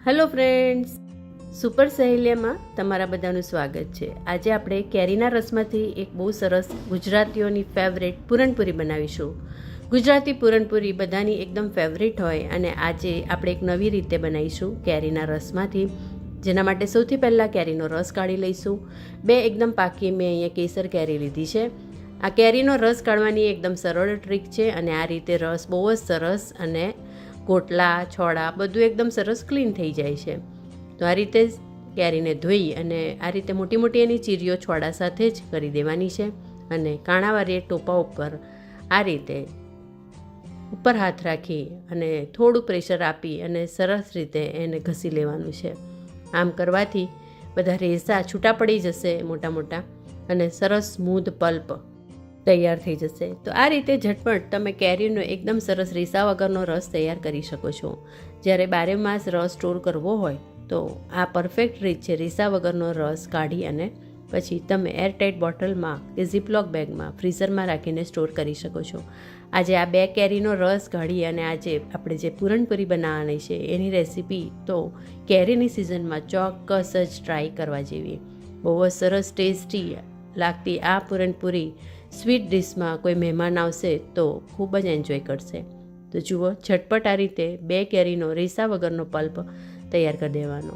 Hello friends, super સહેલિયામાં તમારા બધાનું સ્વાગત છે. આજે આપણે કેરીના રસમાંથી એક બહુ સરસ ગુજરાતીઓની ફેવરેટ પૂરણપૂરી બનાવીશું. ગુજરાતી પૂરણપૂરી બધાની એકદમ ફેવરેટ હોય અને આજે આપણે એક નવી રીતે બનાવીશું કેરીના રસમાંથી. જેના માટે સૌથી પહેલાં કેરીનો રસ કાઢી લઈશું. બે એકદમ પાકી મેં અહીંયા કેસર કેરી લીધી છે. આ કેરીનો રસ કાઢવાની એકદમ સરળ ટ્રીક છે અને આ રીતે રસ બહુ જ સરસ અને ગોટલા છોડા બધું એકદમ સરસ ક્લીન થઈ જાય છે. તો આ રીતે કેરીને ધોઈ અને આ રીતે મોટી મોટી એની ચીરીઓ છોડા સાથે જ કરી દેવાની છે અને કાણાવાળી ટોપા ઉપર આ રીતે ઉપર હાથ રાખી અને થોડું પ્રેશર આપી અને સરસ રીતે એને ઘસી લેવાનું છે. આમ કરવાથી બધા રેસા છૂટા પડી જશે મોટા મોટા અને સરસ સ્મૂધ પલ્પ તૈયાર થઈ જશે. તો આ રીતે ઝટપટ તમે કેરીનો એકદમ સરસ રેસા વગરનો રસ તૈયાર કરી શકો છો. જ્યારે 12 માસ રસ સ્ટોર કરવો હોય તો આ પરફેક્ટ રીત છે. રેસા વગરનો રસ કાઢી અને પછી તમે એરટાઇટ બોટલમાં કે ઝીપલોક બેગમાં ફ્રીઝરમાં રાખીને સ્ટોર કરી શકો છો. આજે આ 2 કેરીનો રસ કાઢી અને આજે આપણે જે પૂરણપૂરી બનાવવાની છે એની રેસીપી તો કેરીની સિઝનમાં ચોક્કસ જ ટ્રાય કરવા જેવી. બહુ જ સરસ ટેસ્ટી લાગતી આ પૂરણપૂરી સ્વીટ ડિશમાં કોઈ મહેમાન આવશે તો ખૂબ જ એન્જોય કરશે. તો જુઓ, ઝટપટ આ રીતે 2 કેરીનો રેસા વગરનો પલ્પ તૈયાર કરી દેવાનો.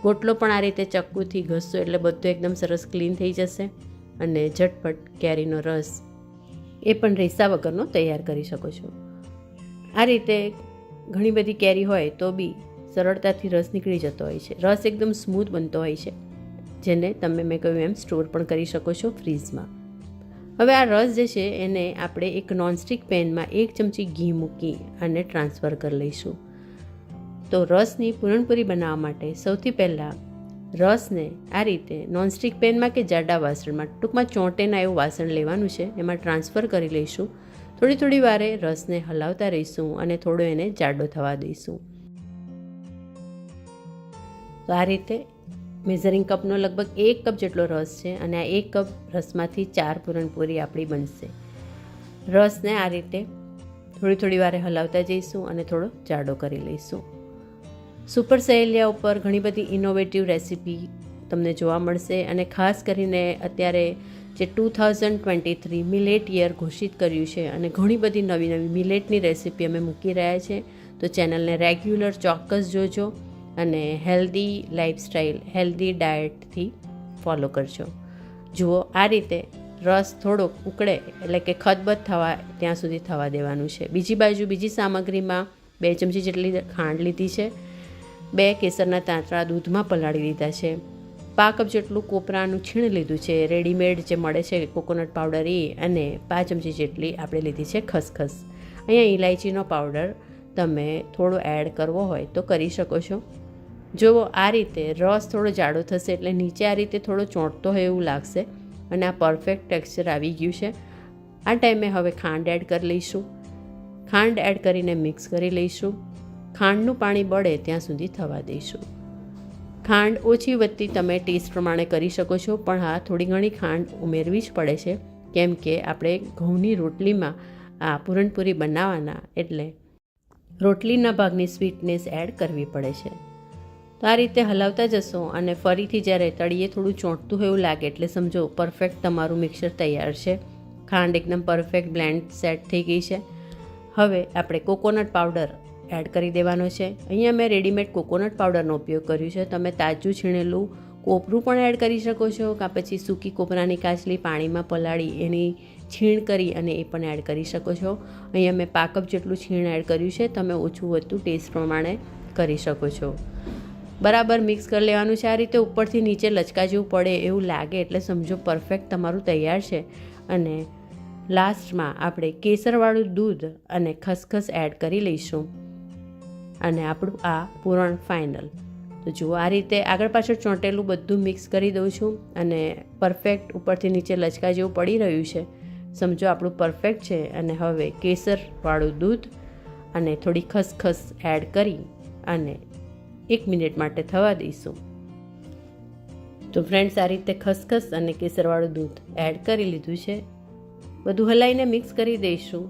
ગોટલો પણ આ રીતે ચક્કુથી ઘસશો એટલે બધું એકદમ સરસ ક્લીન થઈ જશે અને ઝટપટ કેરીનો રસ એ પણ રેસા વગરનો તૈયાર કરી શકો છો. આ રીતે ઘણી બધી કેરી હોય તો બી સરળતાથી રસ નીકળી જતો હોય છે. રસ એકદમ સ્મૂથ બનતો હોય છે, જેને તમે મેં કહ્યું એમ સ્ટોર પણ કરી શકો છો ફ્રીઝમાં. હવે આ રસ જે છે એને આપણે એક નોનસ્ટિક પેનમાં 1 ચમચી ઘી મૂકી અને ટ્રાન્સફર કરી લઈશું. તો રસની પૂરણપૂરી બનાવવા માટે સૌથી પહેલાં રસને આ રીતે નોનસ્ટિક પેનમાં કે જાડા વાસણમાં, ટૂંકમાં ચોંટેના એવું વાસણ લેવાનું છે, એમાં ટ્રાન્સફર કરી લઈશું. થોડી થોડી વારે રસને હલાવતા રહીશું અને થોડો એને જાડો થવા દઈશું. તો આ રીતે મેઝરિંગ કપનો લગભગ 1 કપ જેટલો રસ છે અને આ 1 કપ રસમાંથી 4 પૂરણપૂરી આપણી બનશે. રસને આ રીતે થોડી થોડી વારે હલાવતા જઈશું અને થોડો જાડો કરી લઈશું. સુપર સહેલિયા ઉપર ઘણી બધી ઇનોવેટિવ રેસીપી તમને જોવા મળશે અને ખાસ કરીને અત્યારે જે 2023 મિલેટ યર ઘોષિત કર્યું છે અને ઘણી બધી નવી નવી મિલેટની રેસીપી અમે મૂકી રહ્યા છે. તો ચેનલને રેગ્યુલર ચોક્કસ જોજો અને હેલ્ધી લાઈફસ્ટાઈલ, હેલ્ધી ડાયટથી ફોલો કરજો. જુઓ, આ રીતે રસ થોડોક ઉકળે એટલે કે ખદબદ થવા ત્યાં સુધી થવા દેવાનું છે. બીજી બાજુ બીજી સામગ્રીમાં 2 ચમચી જેટલી ખાંડ લીધી છે, 2 કેસરના તાંતણા દૂધમાં પલાળી લીધા છે, 5 કપ જેટલું કોપરાનું છીણ લીધું છે, રેડીમેડ જે મળે છે કોકોનટ પાવડર એ, અને 5 ચમચી જેટલી આપણે લીધી છે ખસખસ. અહીંયા ઇલાયચીનો પાવડર તમે થોડો એડ કરવો હોય તો કરી શકો છો. જુઓ, આ રીતે રસ થોડો જાડો થશે એટલે નીચે આ રીતે થોડો ચોંટતો હોય એવું લાગશે અને આ પરફેક્ટ ટેક્સચર આવી ગયું છે. આ ટાઈમે હવે ખાંડ એડ કરી લઈશું. ખાંડ એડ કરીને મિક્સ કરી લઈશું. ખાંડનું પાણી બળે ત્યાં સુધી થવા દઈશું. ખાંડ ઓછી વધતી તમે ટેસ્ટ પ્રમાણે કરી શકો છો, પણ હા, થોડી ઘણી ખાંડ ઉમેરવી જ પડે છે કેમ કે આપણે ઘઉંની રોટલીમાં આ પૂરણપૂરી બનાવવાના એટલે રોટલીના ભાગની સ્વીટનેસ એડ કરવી પડે છે. તો આ રીતે હલાવતા જશો અને ફરીથી જ્યારે તળિયે થોડું ચોંટતું હોય એવું લાગે એટલે સમજો પરફેક્ટ તમારું મિક્સર તૈયાર છે. ખાંડ એકદમ પરફેક્ટ બ્લેન્ડ સેટ થઈ ગઈ છે. હવે આપણે કોકોનટ પાવડર એડ કરી દેવાનો છે. અહીંયા મેં રેડીમેડ કોકોનટ પાવડરનો ઉપયોગ કર્યો છે. તમે તાજું છીણેલું કોપરું પણ એડ કરી શકો છો કાં પછી સૂકી કોપરાની કાચલી પાણીમાં પલાળી એની છીણ કરી અને એ પણ એડ કરી શકો છો. અહીંયા મેં 5 કપ જેટલું છીણ એડ કર્યું છે. તમે ઓછું વધતું ટેસ્ટ પ્રમાણે કરી શકો છો. બરાબર મિક્સ કરી લેવાનું છે. આ રીતે ઉપરથી નીચે લચકા જેવું પડે એવું લાગે એટલે સમજો પરફેક્ટ તમારું તૈયાર છે. અને લાસ્ટમાં આપણે કેસરવાળું દૂધ અને ખસખસ એડ કરી લઈશું અને આપણું આ પૂરણ ફાઇનલ. તો જુઓ, આ રીતે આગળ પાછળ ચોંટેલું બધું મિક્સ કરી દઉં છું અને પરફેક્ટ ઉપરથી નીચે લચકા જેવું પડી રહ્યું છે. સમજો આપણું પરફેક્ટ છે. અને હવે કેસરવાળું દૂધ અને થોડી ખસખસ એડ કરી અને 1 મિનિટ માટે થવા દઈશું. તો ફ્રેન્ડ્સ, આ રીતે ખસખસ અને કેસરવાળું દૂધ એડ કરી લીધું છે. બધું હલાવીને મિક્સ કરી દઈશું.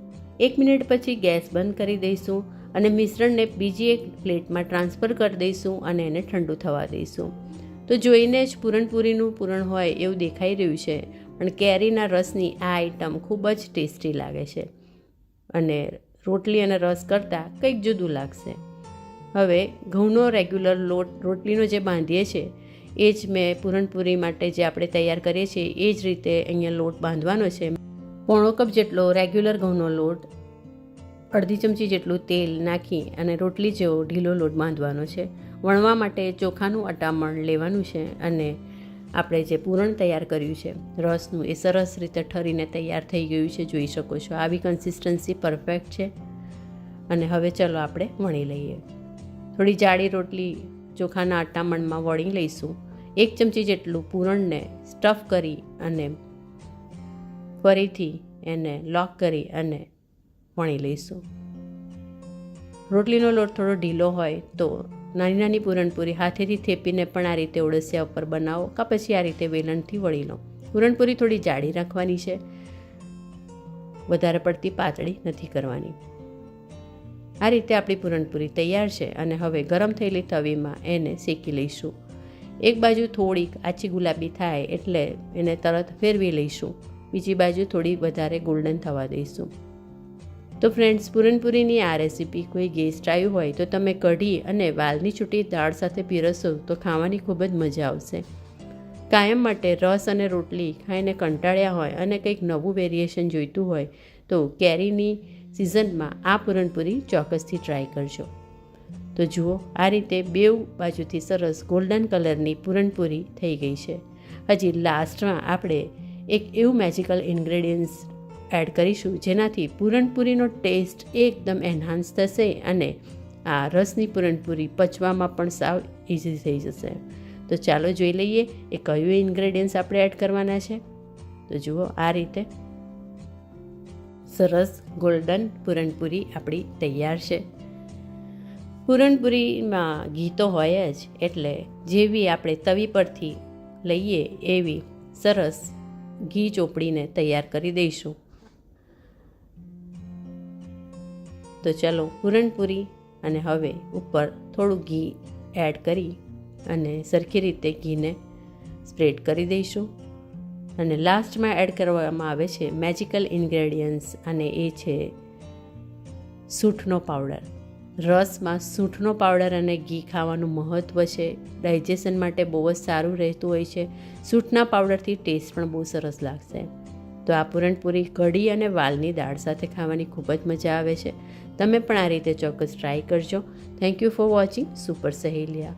1 મિનિટ પછી ગેસ બંધ કરી દઈશું અને મિશ્રણને બીજી એક પ્લેટમાં ટ્રાન્સફર કરી દઈશું અને એને ઠંડુ થવા દઈશું. તો જોઈને જ પૂરણપૂરીનું પૂરણ હોય એવું દેખાઈ રહ્યું છે, પણ કેરીના રસની આ આઈટમ ખૂબ જ ટેસ્ટી લાગે છે અને રોટલી અને રસ કરતાં કંઈક જુદું લાગશે. હવે ઘઉંનો રેગ્યુલર લોટ રોટલીનો જે બાંધીએ છીએ એ જ મેં પૂરણપૂરી માટે જે આપણે તૈયાર કરીએ છીએ એ જ રીતે અહીંયા લોટ બાંધવાનો છે. પોણો કપ જેટલો રેગ્યુલર ઘઉંનો લોટ, અડધી ચમચી જેટલું તેલ નાખી અને રોટલી જેવો ઢીલો લોટ બાંધવાનો છે. વણવા માટે ચોખાનું અટામણ લેવાનું છે અને આપણે જે પૂરણ તૈયાર કર્યું છે રસનું એ સરસ રીતે ઠરીને તૈયાર થઈ ગયું છે, જોઈ શકો છો. આવી કન્સિસ્ટન્સી પરફેક્ટ છે. અને હવે ચલો આપણે વણી લઈએ. થોડી જાડી રોટલી ચોખાના અટામણમાં વણી લઈશું. 1 ચમચી જેટલું પૂરણને સ્ટફ કરી અને ફરીથી એને લોક કરી અને વણી લઈશું. રોટલીનો લોટ થોડો ઢીલો હોય તો નાની નાની પૂરણપૂરી હાથેથી થેપીને પણ આ રીતે ઓળસિયા ઉપર બનાવો, કાં પછી આ રીતે વેલણથી વળી લો. પૂરણપૂરી થોડી જાડી રાખવાની છે, વધારે પડતી પાતળી નથી કરવાની. આ રીતે આપણી પૂરણપૂરી તૈયાર છે અને હવે ગરમ થયેલી તવીમાં એને શેકી લઈશું. એક બાજુ થોડીક આછી ગુલાબી થાય એટલે એને તરત ફેરવી લઈશું, બીજી બાજુ થોડી વધારે ગોલ્ડન થવા દઈશું. તો ફ્રેન્ડ્સ, પૂરણપૂરીની આ રેસીપી કોઈ ગેસ્ટ આવ્યું હોય તો તમે કઢી અને વાલની છૂટી દાળ સાથે પીરસો તો ખાવાની ખૂબ જ મજા આવશે. કાયમ માટે રસ અને રોટલી ખાઈને કંટાળ્યા હોય અને કંઈક નવું વેરિએશન જોઈતું હોય તો કેરીની સિઝનમાં આ પૂરણપૂરી ચોક્કસથી ટ્રાય કરજો. તો જુઓ, આ રીતે બેઉ બાજુથી સરસ ગોલ્ડન કલરની પૂરણપૂરી થઈ ગઈ છે. હજી લાસ્ટમાં આપણે એક એવું મેજિકલ ઇન્ગ્રેડિયન્ટ્સ એડ કરીશું જેનાથી પૂરણપૂરીનો ટેસ્ટ એકદમ એન્હાન્સ થશે અને આ રસની પૂરણપૂરી પચવામાં પણ સાવ ઇઝી થઈ જશે. તો ચાલો જોઈ લઈએ એ કયું ઇન્ગ્રેડિયન્ટ્સ આપણે એડ કરવાના છે. તો જુઓ, આ રીતે સરસ ગોલ્ડન પૂરણપૂરી આપણી તૈયાર છે. પૂરણપૂરીમાં ઘી તો હોય જ, એટલે જેવી આપણે તવી પરથી લઈએ એવી સરસ ઘી ચોપડીને તૈયાર કરી દઈશું. તો ચાલો પૂરણપૂરી અને હવે ઉપર થોડું ઘી એડ કરી અને સરખી રીતે ઘીને સ્પ્રેડ કરી દઈશું. અને લાસ્ટમાં એડ કરવામાં આવે છે મેજિકલ ઇન્ગ્રેડિયન્ટ્સ અને એ છે સૂંઠનો પાવડર. રસમાં સૂંઠનો પાવડર અને ઘી ખાવાનું મહત્ત્વ છે. ડાયજેશન માટે બહુ જ સારું રહેતું હોય છે. સૂંઠના પાવડરથી ટેસ્ટ પણ બહુ સરસ લાગશે. તો આ પૂરણપૂરી કઢી અને વાલની દાળ સાથે ખાવાની ખૂબ જ મજા આવે છે. તમે પણ આ રીતે ચોક્કસ ટ્રાય કરજો. Thank you for watching super સહેલિયા.